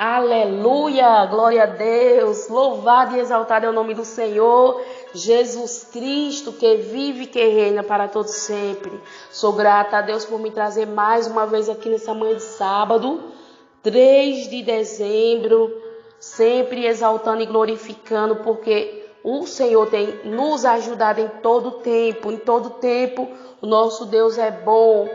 Aleluia, glória a Deus, louvado e exaltado é o nome do Senhor, Jesus Cristo, que vive e que reina para todos sempre. Sou grata a Deus por me trazer mais uma vez aqui nessa manhã de sábado, 3 de dezembro, sempre exaltando e glorificando, porque o Senhor tem nos ajudado em todo tempo, o nosso Deus é bom.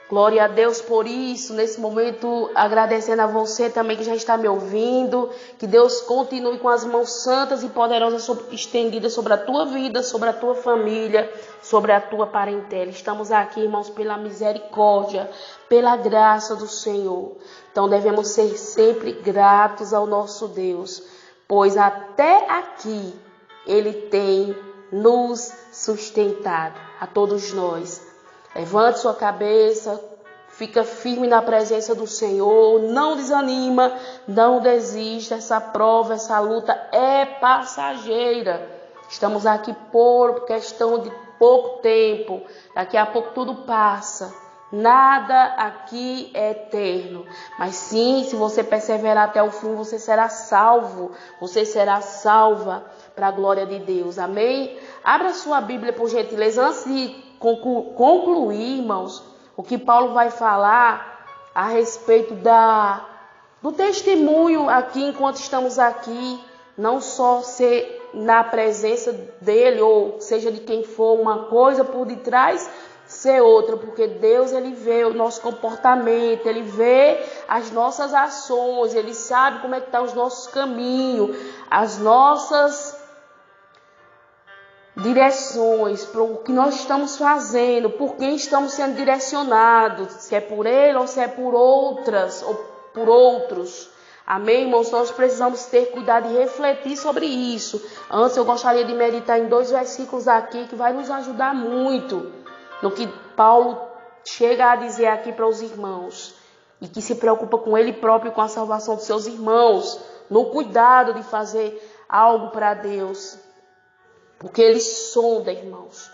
Glória a Deus por isso, nesse momento agradecendo a você também que já está me ouvindo, que Deus continue com as mãos santas e poderosas estendidas sobre a tua vida, sobre a tua família, sobre a tua parentela. Estamos aqui, irmãos, pela misericórdia, pela graça do Senhor. Então devemos ser sempre gratos ao nosso Deus, pois até aqui Ele tem nos sustentado, a todos nós. Levante sua cabeça, fica firme na presença do Senhor, não desanima, não desista. Essa prova, essa luta é passageira. Estamos aqui por questão de pouco tempo, daqui a pouco tudo passa. Nada aqui é eterno, mas sim, se você perseverar até o fim, você será salvo, você será salva para a glória de Deus, amém? Abra sua Bíblia, por gentileza, antes de concluir, irmãos, o que Paulo vai falar a respeito do testemunho aqui, enquanto estamos aqui, não só ser na presença dele, ou seja de quem for, uma coisa por detrás, ser outra, porque Deus, ele vê o nosso comportamento, ele vê as nossas ações, ele sabe como é que estão os nossos caminhos, as nossas direções, para o que nós estamos fazendo, por quem estamos sendo direcionados, se é por ele ou se é por outras ou por outros. Amém, irmãos? Nós precisamos ter cuidado e refletir sobre isso. Antes eu gostaria de meditar em 2 versículos aqui que vai nos ajudar muito no que Paulo chega a dizer aqui para os irmãos, e que se preocupa com ele próprio e com a salvação dos seus irmãos, no cuidado de fazer algo para Deus. Porque ele sonda, irmãos.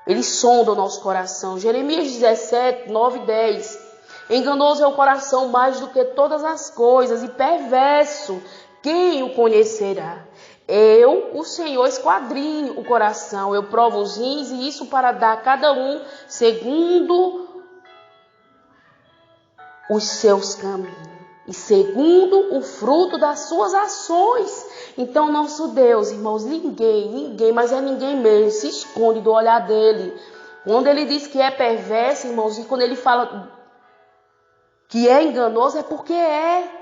Ele sonda o nosso coração. Jeremias 17, 9 e 10. Enganoso é o coração mais do que todas as coisas, e perverso, quem o conhecerá? Eu, o Senhor, esquadrinho o coração, eu provo os rins, e isso para dar a cada um segundo os seus caminhos e segundo o fruto das suas ações. Então, nosso Deus, irmãos, ninguém, mas é ninguém mesmo, se esconde do olhar dele. Quando ele diz que é perverso, irmãos, e quando ele fala que é enganoso, é porque é.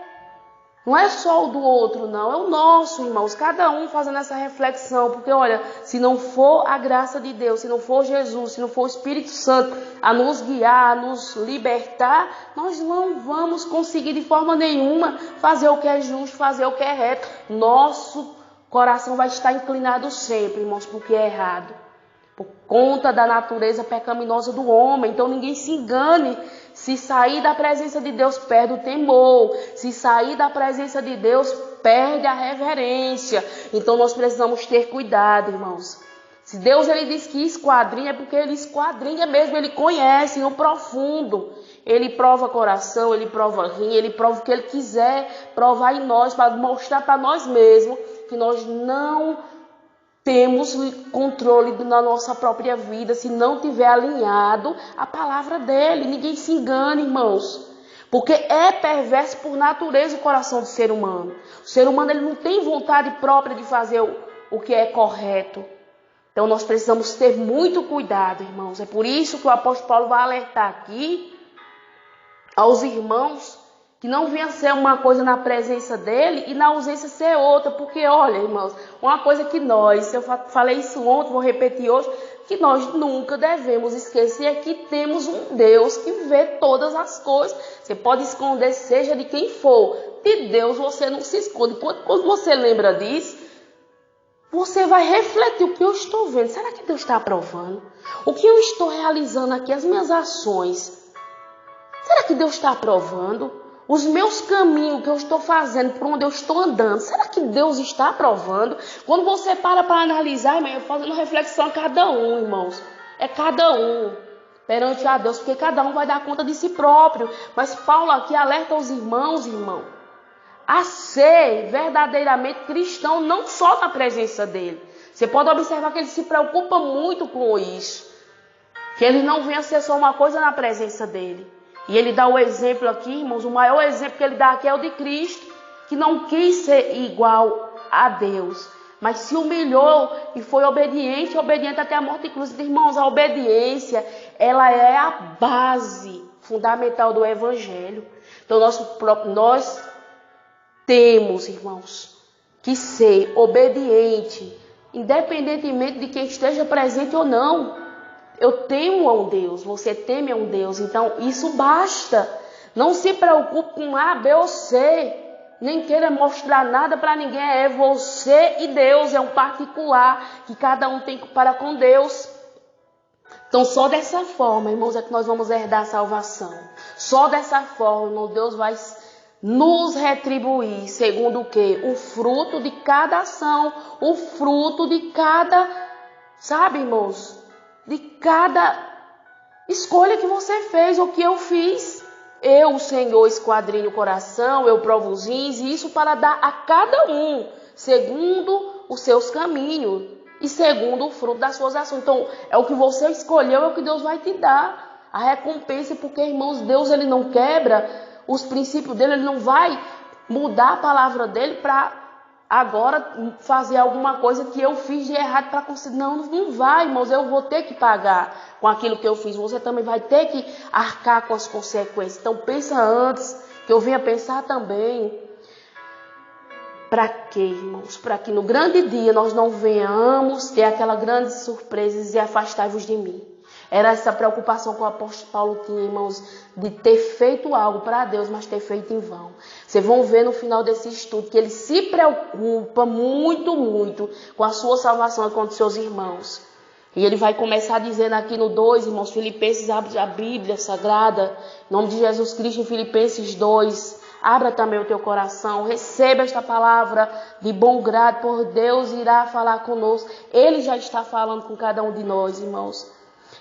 Não é só o do outro, não, é o nosso, irmãos, cada um fazendo essa reflexão, porque olha, se não for a graça de Deus, se não for Jesus, se não for o Espírito Santo a nos guiar, a nos libertar, nós não vamos conseguir de forma nenhuma fazer o que é justo, fazer o que é reto. Nosso coração vai estar inclinado sempre, irmãos, porque é errado, por conta da natureza pecaminosa do homem. Então ninguém se engane. Se sair da presença de Deus, perde o temor. Se sair da presença de Deus, perde a reverência. Então nós precisamos ter cuidado, irmãos. Se Deus ele diz que esquadrinha, é porque ele esquadrinha mesmo, ele conhece no profundo. Ele prova coração, ele prova rim, ele prova o que ele quiser provar em nós, para mostrar para nós mesmos que nós não temos controle da nossa própria vida se não tiver alinhado a palavra dele. Ninguém se engane, irmãos. Porque é perverso por natureza o coração do ser humano. O ser humano ele não tem vontade própria de fazer o que é correto. Então nós precisamos ter muito cuidado, irmãos. É por isso que o apóstolo Paulo vai alertar aqui aos irmãos que não venha ser uma coisa na presença dele e na ausência ser outra. Porque, olha, irmãos, uma coisa que nós, eu falei isso ontem, vou repetir hoje, que nós nunca devemos esquecer é que temos um Deus que vê todas as coisas. Você pode esconder, seja de quem for. De Deus você não se esconde. Quando você lembra disso, você vai refletir o que eu estou vendo. Será que Deus está aprovando? O que eu estou realizando aqui, as minhas ações, será que Deus está aprovando? Os meus caminhos que eu estou fazendo, por onde eu estou andando, será que Deus está aprovando? Quando você para analisar, irmão, eu fazendo reflexão a cada um, irmãos. É cada um perante a Deus, porque cada um vai dar conta de si próprio. Mas Paulo aqui alerta os irmãos, a ser verdadeiramente cristão, não só na presença dele. Você pode observar que ele se preocupa muito com isso. Que ele não venha ser só uma coisa na presença dele. E ele dá o exemplo aqui, irmãos, o maior exemplo que ele dá aqui é o de Cristo, que não quis ser igual a Deus, mas se humilhou e foi obediente até a morte de cruz. Irmãos, a obediência, ela é a base fundamental do Evangelho. Então nós temos, irmãos, que ser obediente, independentemente de quem esteja presente ou não. Eu temo a um Deus, você teme a um Deus, então isso basta. Não se preocupe com A, B ou C, nem queira mostrar nada para ninguém. É você e Deus, é um particular que cada um tem para com Deus. Então só dessa forma, irmãos, é que nós vamos herdar a salvação. Só dessa forma, irmão, Deus vai nos retribuir, segundo o quê? O fruto de cada ação, o fruto de cada, sabe, irmãos, de cada escolha que você fez, ou que eu fiz. Eu, o Senhor, esquadrinho o coração, eu provo os rins, e isso para dar a cada um, segundo os seus caminhos e segundo o fruto das suas ações. Então, é o que você escolheu, é o que Deus vai te dar. A recompensa, porque, irmãos, Deus, ele não quebra os princípios dele, ele não vai mudar a palavra dele para agora fazer alguma coisa que eu fiz de errado para conseguir. Não vai, irmãos, eu vou ter que pagar com aquilo que eu fiz. Você também vai ter que arcar com as consequências. Então pensa antes, que eu venha pensar também. Para quê, irmãos? Para que no grande dia nós não venhamos ter aquela grande surpresa e dizer: afastai-vos de mim. Era essa preocupação que o apóstolo Paulo tinha, irmãos, de ter feito algo para Deus, mas ter feito em vão. Vocês vão ver no final desse estudo que ele se preocupa muito, muito com a sua salvação e com os seus irmãos. E ele vai começar dizendo aqui no 2, irmãos, Filipenses, abre a Bíblia Sagrada, em nome de Jesus Cristo, em Filipenses 2, abra também o teu coração, receba esta palavra de bom grado, por Deus irá falar conosco. Ele já está falando com cada um de nós, irmãos.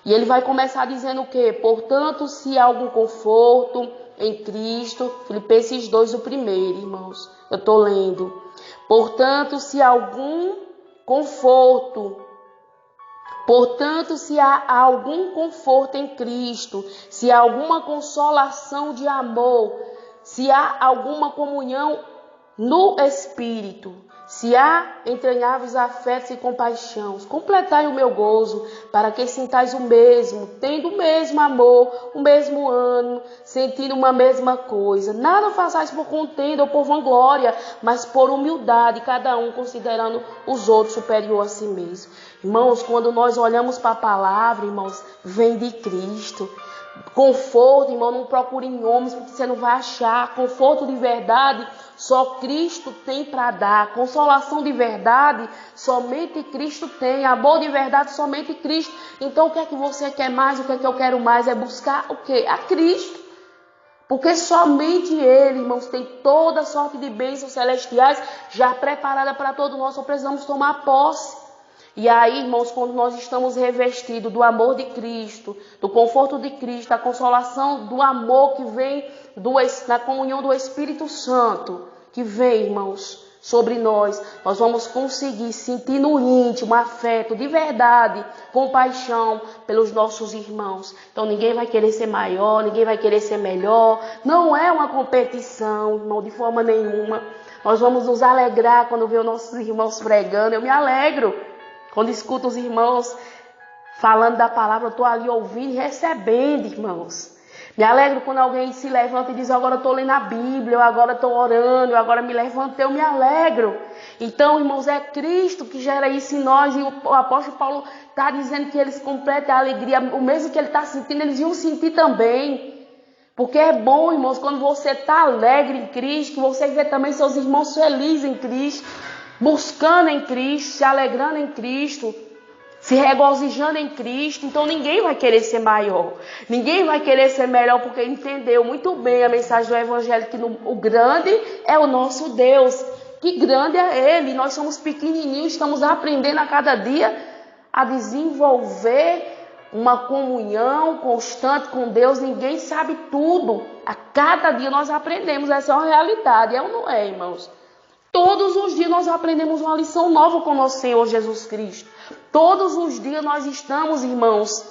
E ele vai começar dizendo o quê? Portanto, se há algum conforto em Cristo, Filipenses 2, o primeiro, irmãos, eu estou lendo. Portanto, se há algum conforto em Cristo, se há alguma consolação de amor, se há alguma comunhão no Espírito, se há entranháveis afetos e compaixões, completai o meu gozo, para que sintais o mesmo, tendo o mesmo amor, o mesmo ânimo, sentindo uma mesma coisa. Nada façais por contenda ou por vanglória, mas por humildade, cada um considerando os outros superior a si mesmo. Irmãos, quando nós olhamos para a palavra, irmãos, vem de Cristo. Conforto, irmão, não procure em homens, porque você não vai achar. Conforto de verdade, só Cristo tem para dar. Consolação de verdade, somente Cristo tem. Amor de verdade, somente Cristo. Então, o que é que você quer mais? O que é que eu quero mais? É buscar o quê? A Cristo. Porque somente Ele, irmãos, tem toda sorte de bênçãos celestiais já preparada para todos nós. Só precisamos tomar posse. E aí, irmãos, quando nós estamos revestidos do amor de Cristo, do conforto de Cristo, da consolação do amor que vem da comunhão do Espírito Santo, que vem, irmãos, sobre nós, nós vamos conseguir sentir no íntimo afeto de verdade, compaixão pelos nossos irmãos. Então ninguém vai querer ser maior, ninguém vai querer ser melhor. Não é uma competição, irmão, de forma nenhuma. Nós vamos nos alegrar quando ver os nossos irmãos pregando. Eu me alegro quando escuto os irmãos falando da palavra, eu estou ali ouvindo e recebendo, irmãos. Me alegro quando alguém se levanta e diz: agora eu estou lendo a Bíblia, eu agora estou orando, eu agora me levantei, eu me alegro. Então, irmãos, é Cristo que gera isso em nós. E o apóstolo Paulo está dizendo que eles completam a alegria, o mesmo que ele está sentindo, eles iam sentir também. Porque é bom, irmãos, quando você está alegre em Cristo, que você vê também seus irmãos felizes em Cristo, buscando em Cristo, se alegrando em Cristo, se regozijando em Cristo. Então ninguém vai querer ser maior, ninguém vai querer ser melhor, porque entendeu muito bem a mensagem do Evangelho, que o grande é o nosso Deus, que grande é Ele. Nós somos pequenininhos, estamos aprendendo a cada dia a desenvolver uma comunhão constante com Deus. Ninguém sabe tudo. A cada dia nós aprendemos. Essa é uma realidade, é ou não é, irmãos? Todos os dias nós aprendemos uma lição nova com nosso Senhor Jesus Cristo. Todos os dias nós estamos, irmãos,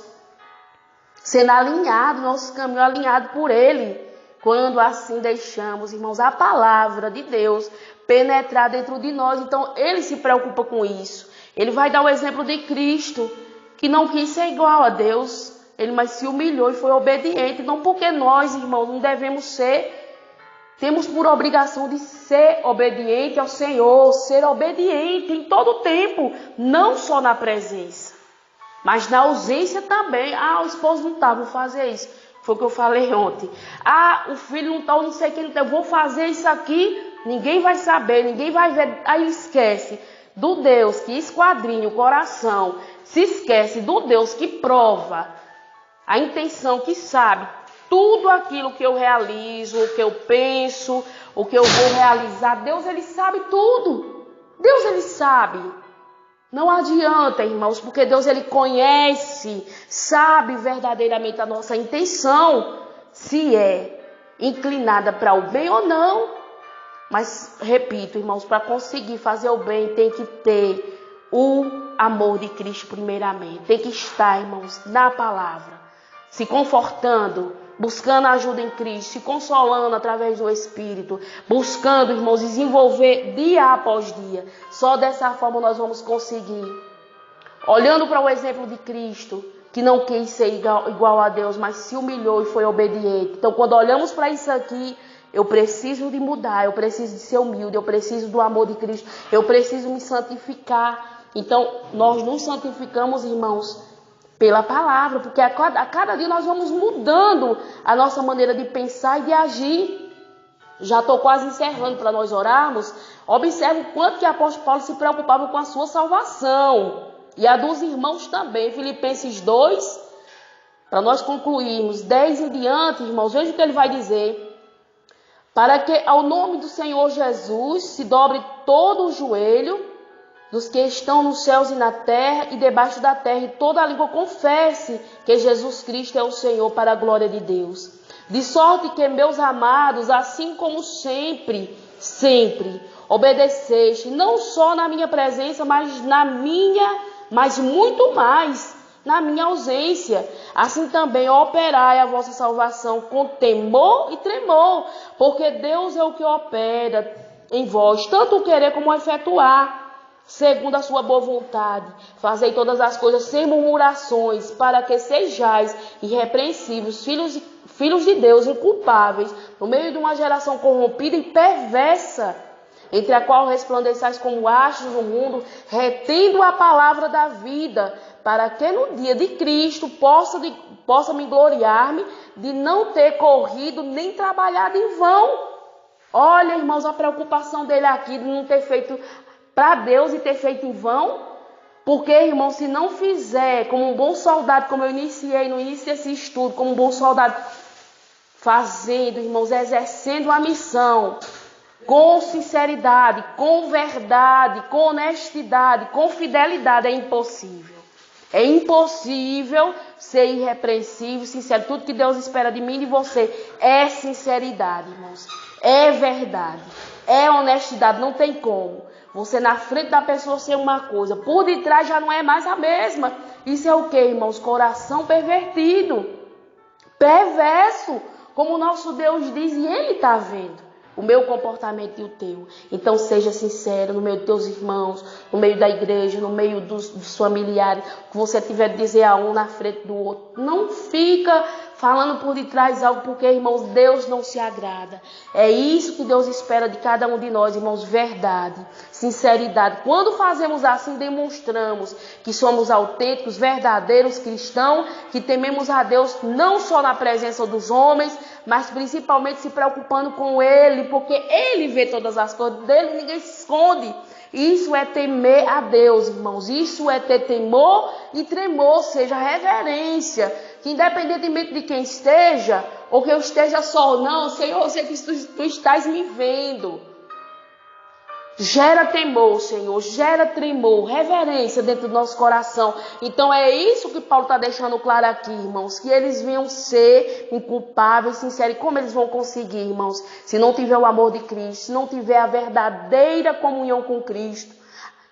sendo alinhados, nosso caminho alinhado por Ele. Quando assim deixamos, irmãos, a palavra de Deus penetrar dentro de nós. Então, Ele se preocupa com isso. Ele vai dar o exemplo de Cristo, que não quis ser igual a Deus, mas se humilhou e foi obediente. Não porque nós, irmãos, não devemos ser. Temos por obrigação de ser obediente ao Senhor, ser obediente em todo o tempo, não só na presença, mas na ausência também. O esposo não está, vou fazer isso. Foi o que eu falei ontem. O filho não está, eu não sei quem não está, eu vou fazer isso aqui, ninguém vai saber, ninguém vai ver. Aí esquece do Deus que esquadrinha o coração, se esquece do Deus que prova a intenção, que sabe tudo aquilo que eu realizo, o que eu penso, o que eu vou realizar. Deus, Ele sabe tudo. Deus, Ele sabe. Não adianta, irmãos, porque Deus, Ele conhece, sabe verdadeiramente a nossa intenção, se é inclinada para o bem ou não. Mas, repito, irmãos, para conseguir fazer o bem, tem que ter o amor de Cristo primeiramente. Tem que estar, irmãos, na palavra, se confortando, buscando ajuda em Cristo, se consolando através do Espírito, buscando, irmãos, desenvolver dia após dia. Só dessa forma nós vamos conseguir. Olhando para o exemplo de Cristo, que não quis ser igual a Deus, mas se humilhou e foi obediente. Então, quando olhamos para isso aqui, eu preciso de mudar, eu preciso de ser humilde, eu preciso do amor de Cristo, eu preciso me santificar. Então, nós nos santificamos, irmãos, pela palavra, porque a cada dia nós vamos mudando a nossa maneira de pensar e de agir. Já estou quase encerrando para nós orarmos. Observe o quanto que o apóstolo Paulo se preocupava com a sua salvação e a dos irmãos também. Filipenses 2, para nós concluirmos, 10 em diante, irmãos, veja o que ele vai dizer. Para que ao nome do Senhor Jesus se dobre todo o joelho dos que estão nos céus e na terra e debaixo da terra, e toda a língua confesse que Jesus Cristo é o Senhor, para a glória de Deus. De sorte que, meus amados, assim como sempre obedeceste, não só na minha presença, mas muito mais na minha ausência. Assim também operai a vossa salvação com temor e tremor, porque Deus é o que opera em vós, tanto o querer como o efetuar, segundo a sua boa vontade. Fazei todas as coisas sem murmurações, para que sejais irrepreensíveis, filhos de Deus, inculpáveis, no meio de uma geração corrompida e perversa, entre a qual resplandeçais como astros no mundo, retendo a palavra da vida, para que no dia de Cristo possa me gloriar-me de não ter corrido nem trabalhado em vão. Olha, irmãos, a preocupação dele aqui de não ter feito para Deus e ter feito em vão. Porque, irmão, se não fizer como um bom soldado, como eu iniciei no início desse estudo, como um bom soldado, fazendo, irmãos, exercendo a missão com sinceridade, com verdade, com honestidade, com fidelidade, é impossível. É impossível ser irrepreensível, sincero. Tudo que Deus espera de mim e de você é sinceridade, irmãos. É verdade. É honestidade. Não tem como. Você na frente da pessoa ser uma coisa, por detrás já não é mais a mesma. Isso é o que, irmãos? Coração pervertido. Perverso. Como o nosso Deus diz, e Ele está vendo o meu comportamento e o teu. Então seja sincero no meio dos teus irmãos, no meio da igreja, no meio dos familiares, que você tiver de dizer a um na frente do outro. Não fica falando por detrás algo, porque, irmãos, Deus não se agrada. É isso que Deus espera de cada um de nós, irmãos, verdade, sinceridade. Quando fazemos assim, demonstramos que somos autênticos, verdadeiros cristãos, que tememos a Deus não só na presença dos homens, mas principalmente se preocupando com Ele, porque Ele vê todas as coisas, dele ninguém se esconde. Isso é temer a Deus, irmãos. Isso é ter temor e tremor, seja reverência. Que independentemente de quem esteja, ou que eu esteja só ou não, Senhor, eu sei que tu estás me vendo. Gera temor, Senhor, gera tremor, reverência dentro do nosso coração. Então é isso que Paulo está deixando claro aqui, irmãos, que eles venham ser inculpáveis, sinceros. E como eles vão conseguir, irmãos, se não tiver o amor de Cristo, se não tiver a verdadeira comunhão com Cristo,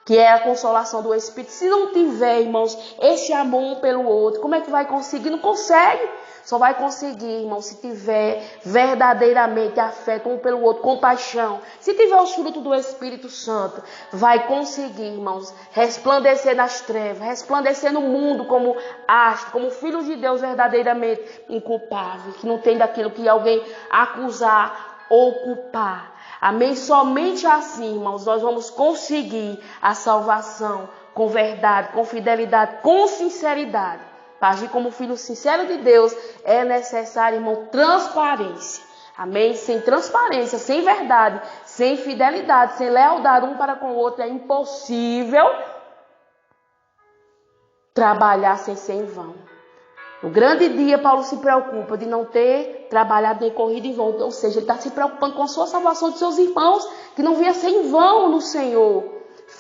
que é a consolação do Espírito. Se não tiver, irmãos, esse amor um pelo outro, como é que vai conseguir? Não consegue. Só vai conseguir, irmão, se tiver verdadeiramente afeto um pelo outro, compaixão. Se tiver os frutos do Espírito Santo, vai conseguir, irmãos, resplandecer nas trevas, resplandecer no mundo como astro, como filho de Deus verdadeiramente inculpável, que não tem daquilo que alguém acusar ou culpar. Amém? Somente assim, irmãos, nós vamos conseguir a salvação com verdade, com fidelidade, com sinceridade. Para agir como filho sincero de Deus, é necessário, irmão, transparência. Amém? Sem transparência, sem verdade, sem fidelidade, sem lealdade um para com o outro, é impossível trabalhar sem ser em vão. No grande dia, Paulo se preocupa de não ter trabalhado nem corrido em vão. Ou seja, ele está se preocupando com a sua salvação de seus irmãos, que não vinha ser em vão no Senhor.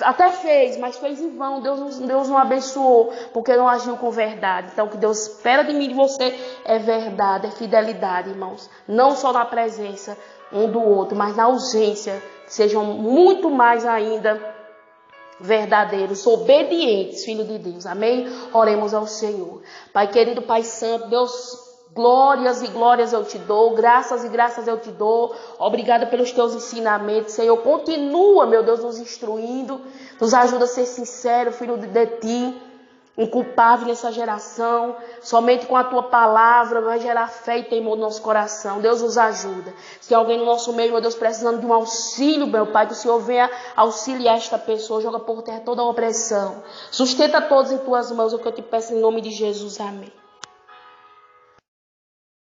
Até fez, mas fez em vão. Deus não abençoou, porque não agiu com verdade. Então, o que Deus espera de mim e de você é verdade, é fidelidade, irmãos. Não só na presença um do outro, mas na ausência. Sejam muito mais ainda verdadeiros, obedientes, filho de Deus. Amém? Oremos ao Senhor. Pai querido, Pai santo, Deus, glórias e glórias eu te dou, graças e graças eu te dou. Obrigada pelos teus ensinamentos, Senhor. Continua, meu Deus, nos instruindo, nos ajuda a ser sincero, filho de ti, inculpável nessa geração. Somente com a tua palavra vai gerar fé e temor no nosso coração. Deus nos ajuda. Se tem alguém no nosso meio, meu Deus, precisando de um auxílio, meu Pai, que o Senhor venha auxiliar esta pessoa, joga por terra toda a opressão. Sustenta todos em tuas mãos, é o que eu te peço em nome de Jesus. Amém.